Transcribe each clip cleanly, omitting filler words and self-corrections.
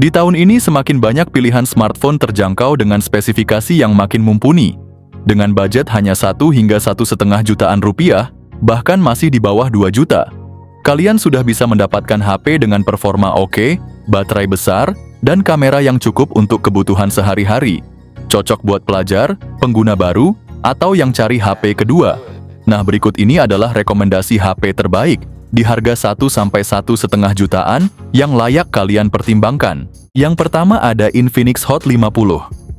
Di tahun ini semakin banyak pilihan smartphone terjangkau dengan spesifikasi yang makin mumpuni. Dengan budget hanya 1 hingga 1,5 jutaan rupiah, bahkan masih di bawah 2 juta. Kalian sudah bisa mendapatkan HP dengan performa oke, baterai besar, dan kamera yang cukup untuk kebutuhan sehari-hari. Cocok buat pelajar, pengguna baru, atau yang cari HP kedua. Nah, berikut ini adalah rekomendasi HP terbaik di harga 1-1,5 jutaan yang layak kalian pertimbangkan. Yang pertama ada Infinix Hot 50.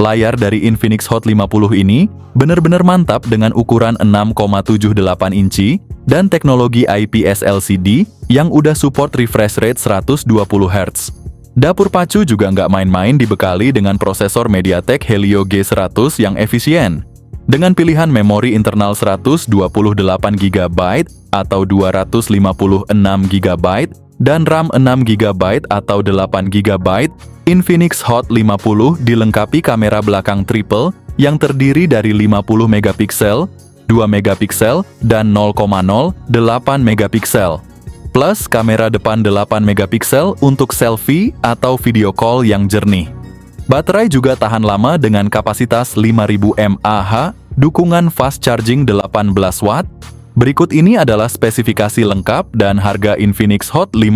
Layar dari Infinix Hot 50 ini benar-benar mantap dengan ukuran 6,78 inci dan teknologi IPS LCD yang udah support refresh rate 120 Hz. Dapur pacu juga nggak main-main, dibekali dengan prosesor MediaTek Helio G100 yang efisien. Dengan pilihan memori internal 128 GB atau 256 GB dan RAM 6 GB atau 8 GB, Infinix Hot 50 dilengkapi kamera belakang triple yang terdiri dari 50 megapiksel, 2 megapiksel, dan 0,08 megapiksel. Plus kamera depan 8 megapiksel untuk selfie atau video call yang jernih. Baterai juga tahan lama dengan kapasitas 5000 mAh, dukungan fast charging 18 watt. Berikut ini adalah spesifikasi lengkap dan harga Infinix Hot 50.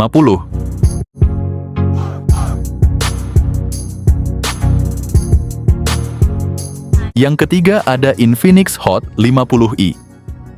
Yang ketiga ada Infinix Hot 50i.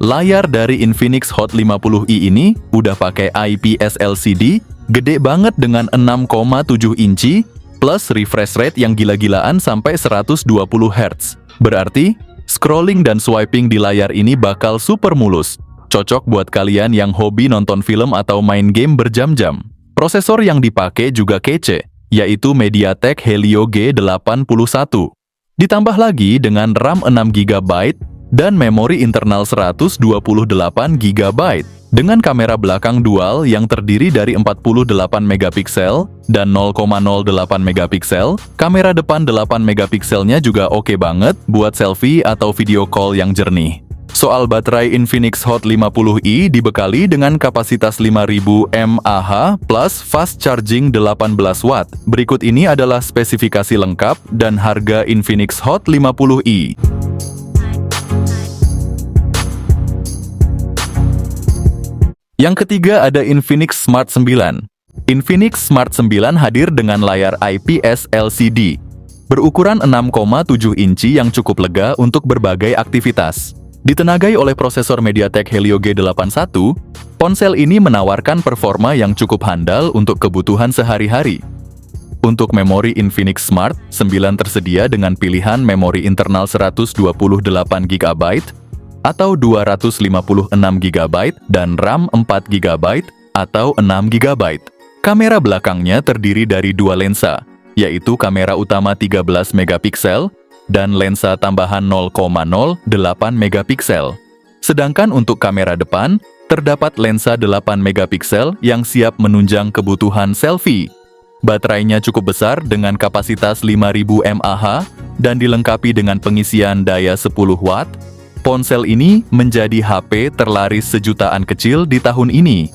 Layar dari Infinix Hot 50i ini udah pakai IPS LCD, gede banget dengan 6,7 inci, plus refresh rate yang gila-gilaan sampai 120 Hz. Berarti, scrolling dan swiping di layar ini bakal super mulus. Cocok buat kalian yang hobi nonton film atau main game berjam-jam. Prosesor yang dipakai juga kece, yaitu MediaTek Helio G81. Ditambah lagi dengan RAM 6 GB dan memori internal 128 GB. Dengan kamera belakang dual yang terdiri dari 48 megapiksel dan 0,08 megapiksel, kamera depan 8 megapikselnya juga oke banget buat selfie atau video call yang jernih. Soal baterai Infinix Hot 50i dibekali dengan kapasitas 5000 mAh plus fast charging 18 watt. Berikut ini adalah spesifikasi lengkap dan harga Infinix Hot 50i. Yang ketiga ada Infinix Smart 9. Infinix Smart 9 hadir dengan layar IPS LCD, berukuran 6,7 inci yang cukup lega untuk berbagai aktivitas. Ditenagai oleh prosesor MediaTek Helio G81, ponsel ini menawarkan performa yang cukup handal untuk kebutuhan sehari-hari. Untuk memori Infinix Smart 9 tersedia dengan pilihan memori internal 128 GB, atau 256 GB dan RAM 4 GB atau 6 GB. Kamera belakangnya terdiri dari dua lensa, yaitu kamera utama 13 megapiksel dan lensa tambahan 0,08 megapiksel. Sedangkan untuk kamera depan, terdapat lensa 8 megapiksel yang siap menunjang kebutuhan selfie. Baterainya cukup besar dengan kapasitas 5000 mAh dan dilengkapi dengan pengisian daya 10 watt. Ponsel ini menjadi HP terlaris sejutaan kecil di tahun ini.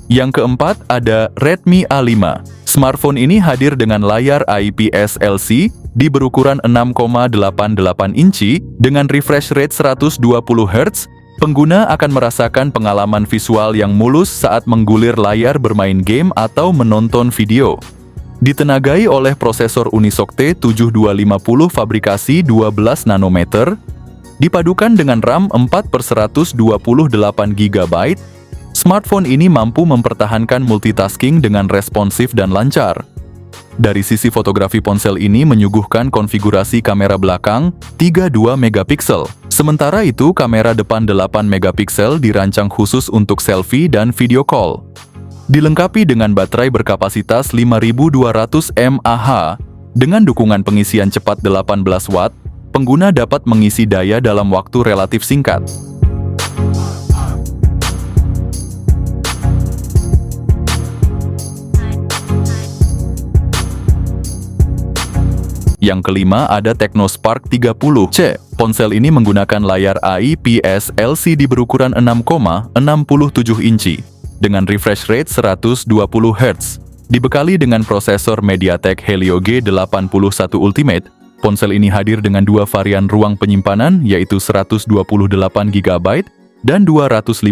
Yang keempat ada Redmi A5. Smartphone ini hadir dengan layar IPS LCD berukuran 6,88 inci dengan refresh rate 120 Hz. Pengguna akan merasakan pengalaman visual yang mulus saat menggulir layar bermain game atau menonton video. Ditenagai oleh prosesor Unisoc T7250 fabrikasi 12 nanometer, dipadukan dengan RAM 4/128 GB, smartphone ini mampu mempertahankan multitasking dengan responsif dan lancar. Dari sisi fotografi, ponsel ini menyuguhkan konfigurasi kamera belakang 32 megapiksel. Sementara itu, kamera depan 8 megapiksel dirancang khusus untuk selfie dan video call. Dilengkapi dengan baterai berkapasitas 5200 mAh, dengan dukungan pengisian cepat 18 watt, pengguna dapat mengisi daya dalam waktu relatif singkat. Yang kelima ada Technospark 30C. Ponsel ini menggunakan layar IPS LCD berukuran 6,67 inci dengan refresh rate 120 Hz. Dibekali dengan prosesor MediaTek Helio G81 Ultimate, ponsel ini hadir dengan dua varian ruang penyimpanan yaitu 128 GB dan 256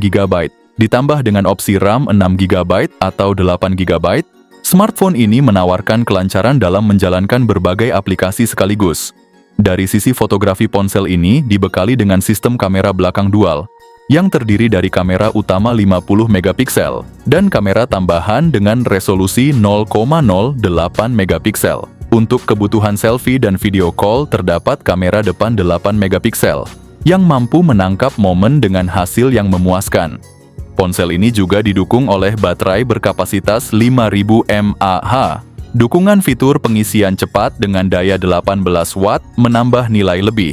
GB. Ditambah dengan opsi RAM 6 GB atau 8 GB, smartphone ini menawarkan kelancaran dalam menjalankan berbagai aplikasi sekaligus. Dari sisi fotografi, ponsel ini dibekali dengan sistem kamera belakang dual, yang terdiri dari kamera utama 50 megapiksel dan kamera tambahan dengan resolusi 0,08 megapiksel. Untuk kebutuhan selfie dan video call terdapat kamera depan 8 megapiksel, yang mampu menangkap momen dengan hasil yang memuaskan. Ponsel ini juga didukung oleh baterai berkapasitas 5000 mAh. Dukungan fitur pengisian cepat dengan daya 18 watt menambah nilai lebih.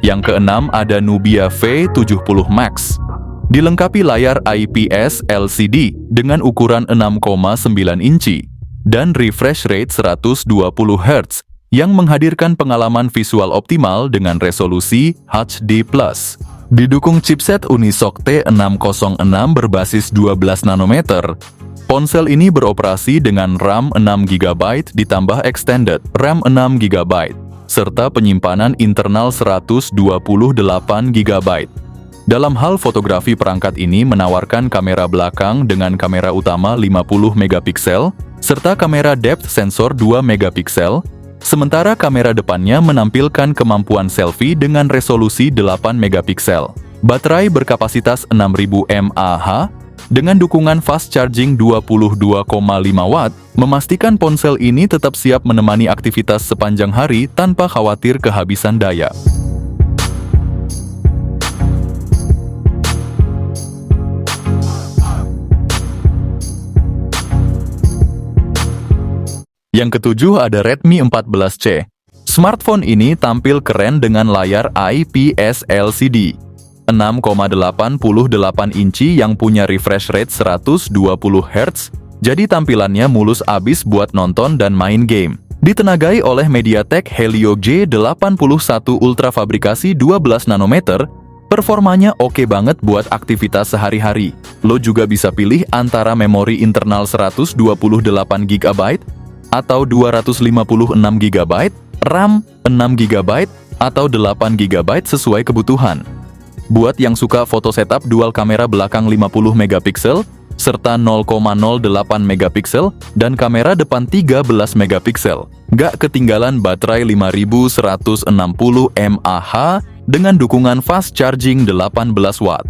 Yang keenam ada Nubia V70 Max. Dilengkapi layar IPS LCD dengan ukuran 6,9 inci dan refresh rate 120 Hz yang menghadirkan pengalaman visual optimal dengan resolusi HD+. Didukung chipset Unisoc T606 berbasis 12 nanometer. Ponsel ini beroperasi dengan RAM 6 GB ditambah extended RAM 6 GB serta penyimpanan internal 128 GB. Dalam hal fotografi, perangkat ini menawarkan kamera belakang dengan kamera utama 50 megapiksel serta kamera depth sensor 2 megapiksel, sementara kamera depannya menampilkan kemampuan selfie dengan resolusi 8 megapiksel. Baterai berkapasitas 6000 mAh dengan dukungan fast charging 22,5 watt, memastikan ponsel ini tetap siap menemani aktivitas sepanjang hari tanpa khawatir kehabisan daya. Yang ketujuh ada Redmi 14C. Smartphone ini tampil keren dengan layar IPS LCD 6,88 inci yang punya refresh rate 120 Hz, jadi tampilannya mulus abis buat nonton dan main game. Ditenagai oleh MediaTek Helio G81 Ultra fabrikasi 12 nanometer, performanya oke banget buat aktivitas sehari-hari. Lo juga bisa pilih antara memori internal 128 GB atau 256 GB, RAM 6 GB atau 8 GB sesuai kebutuhan. Buat yang suka foto setup, dual kamera belakang 50 megapiksel serta 0,08 megapiksel dan kamera depan 13 megapiksel. Gak ketinggalan baterai 5160 mAh dengan dukungan fast charging 18 watt.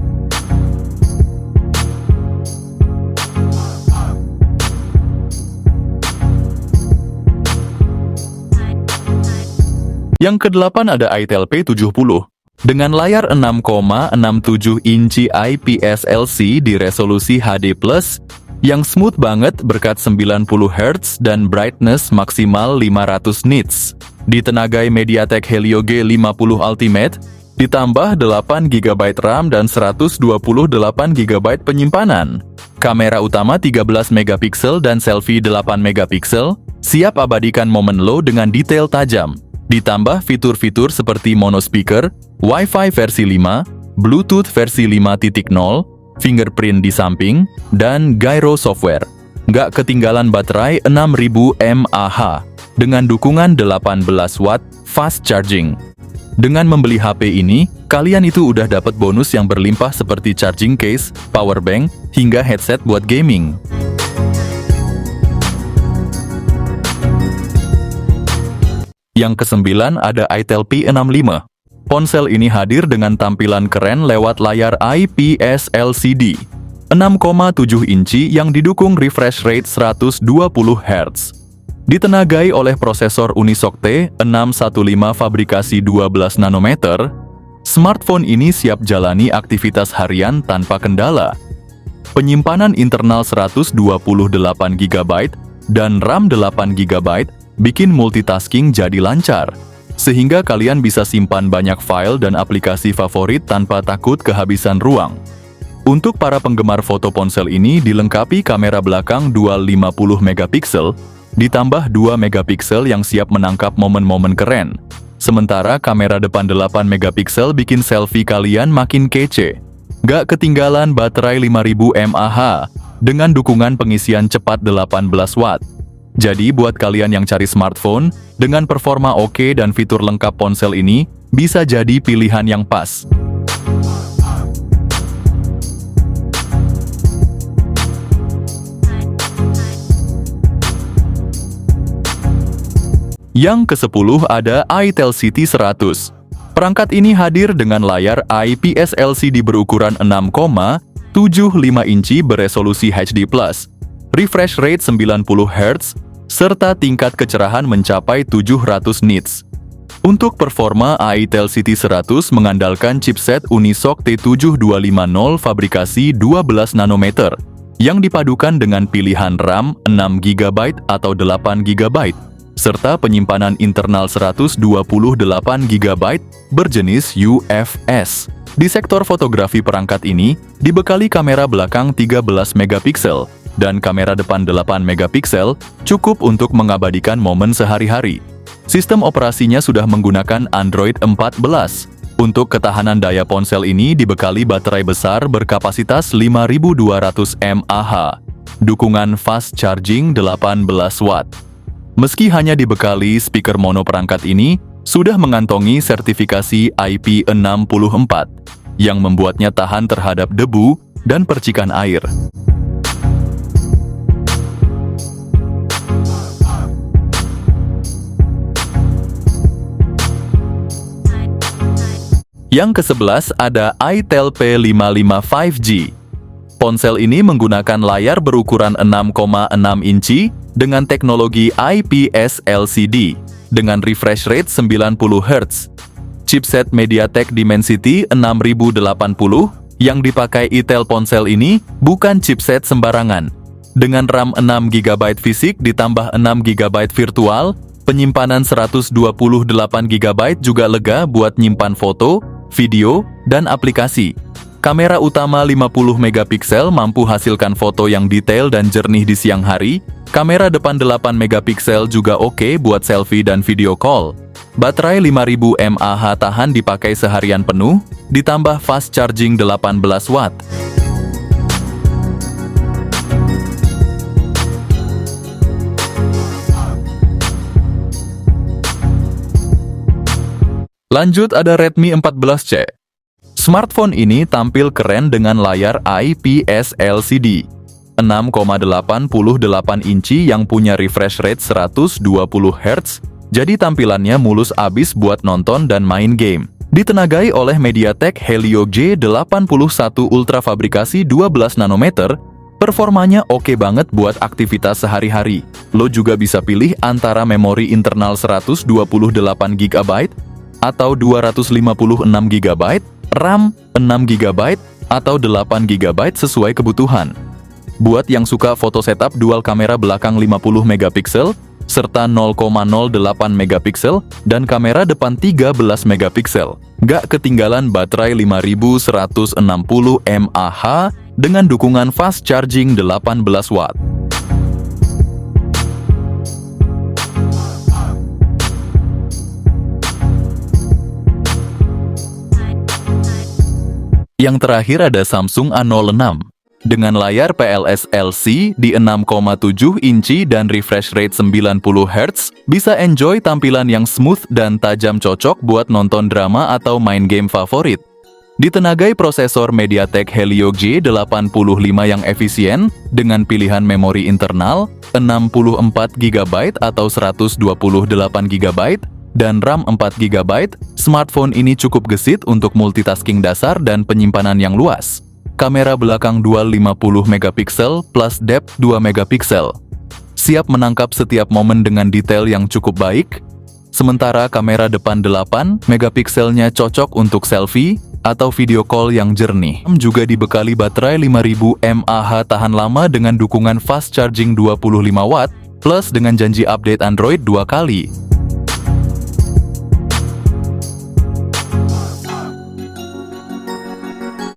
Yang kedelapan ada Itel P70. Dengan layar 6,67 inci IPS LC di resolusi HD+, yang smooth banget berkat 90 Hz dan brightness maksimal 500 nits. Ditenagai MediaTek Helio G50 Ultimate, ditambah 8 GB RAM dan 128 GB penyimpanan. Kamera utama 13 megapiksel dan selfie 8 megapiksel, siap abadikan momen lo dengan detail tajam. Ditambah fitur-fitur seperti mono speaker, Wi-Fi versi 5, Bluetooth versi 5.0, fingerprint di samping, dan gyro software. Gak ketinggalan baterai 6000 mAh dengan dukungan 18 watt fast charging. Dengan membeli HP ini, kalian itu udah dapat bonus yang berlimpah seperti charging case, power bank, hingga headset buat gaming. Yang kesembilan ada Itel P65. Ponsel ini hadir dengan tampilan keren lewat layar IPS LCD 6,7 inci yang didukung refresh rate 120 Hz. Ditenagai oleh prosesor Unisoc T615 fabrikasi 12 nanometer, smartphone ini siap jalani aktivitas harian tanpa kendala. Penyimpanan internal 128 GB dan RAM 8 GB bikin multitasking jadi lancar. sehingga kalian bisa simpan banyak file dan aplikasi favorit tanpa takut kehabisan ruang. Untuk para penggemar foto, ponsel ini dilengkapi kamera belakang dual 50 megapiksel, ditambah 2 megapiksel yang siap menangkap momen-momen keren. Sementara kamera depan 8 megapiksel bikin selfie kalian makin kece. Gak ketinggalan baterai 5000 mAh dengan dukungan pengisian cepat 18 watt. Jadi buat kalian yang cari smartphone dengan performa oke dan fitur lengkap, ponsel ini bisa jadi pilihan yang pas. Yang ke-10 ada iTelCity 100. Perangkat ini hadir dengan layar IPS LCD berukuran 6,75 inci beresolusi HD+, refresh rate 90 Hz, serta tingkat kecerahan mencapai 700 nits. Untuk performa, iTelCity 100 mengandalkan chipset Unisoc T7250 fabrikasi 12 nanometer, yang dipadukan dengan pilihan RAM 6 GB atau 8 GB, serta penyimpanan internal 128 GB berjenis UFS. Di sektor fotografi, perangkat ini dibekali kamera belakang 13 megapiksel dan kamera depan 8 megapiksel, cukup untuk mengabadikan momen sehari-hari. Sistem operasinya sudah menggunakan Android 14. Untuk ketahanan daya, ponsel ini dibekali baterai besar berkapasitas 5200 mAh. Dukungan fast charging 18 watt. Meski hanya dibekali speaker mono, perangkat ini sudah mengantongi sertifikasi IP64 yang membuatnya tahan terhadap debu dan percikan air. Yang ke-11 ada itel P55 5G. Ponsel ini menggunakan layar berukuran 6,6 inci dengan teknologi IPS LCD dengan refresh rate 90 Hz. Chipset MediaTek Dimensity 6080 yang dipakai itel ponsel ini bukan chipset sembarangan. Dengan RAM 6 GB fisik ditambah 6 GB virtual, penyimpanan 128 GB juga lega buat nyimpan foto, video, dan aplikasi. Kamera utama 50 megapiksel mampu hasilkan foto yang detail dan jernih di siang hari. Kamera depan 8 megapiksel juga oke buat selfie dan video call. Baterai 5000 mAh tahan dipakai seharian penuh, ditambah fast charging 18 watt. Lanjut ada Redmi 14C. Smartphone ini tampil keren dengan layar IPS LCD 6,88 inci yang punya refresh rate 120 Hz, jadi tampilannya mulus abis buat nonton dan main game. Ditenagai oleh MediaTek Helio G81 Ultra fabrikasi 12 nanometer, performanya oke banget buat aktivitas sehari-hari. Lo juga bisa pilih antara memori internal 128 GB atau 256 GB, RAM 6 GB atau 8 GB sesuai kebutuhan. Buat yang suka foto setup, dual kamera belakang 50 megapiksel serta 0,08 megapiksel dan kamera depan 13 megapiksel. Gak ketinggalan baterai 5160 mAh dengan dukungan fast charging 18 watt. Yang terakhir ada Samsung A06. Dengan layar PLS LC di 6,7 inci dan refresh rate 90 Hz, bisa enjoy tampilan yang smooth dan tajam, cocok buat nonton drama atau main game favorit. Ditenagai prosesor MediaTek Helio G85 yang efisien, dengan pilihan memori internal 64 GB atau 128 GB, dan RAM 4 GB, smartphone ini cukup gesit untuk multitasking dasar dan penyimpanan yang luas. Kamera belakang dual 50 megapiksel plus depth 2 megapiksel. Siap menangkap setiap momen dengan detail yang cukup baik. Sementara kamera depan 8 megapikselnya cocok untuk selfie atau video call yang jernih. Juga dibekali baterai 5000 mAh tahan lama dengan dukungan fast charging 25 watt plus dengan janji update Android 2 kali.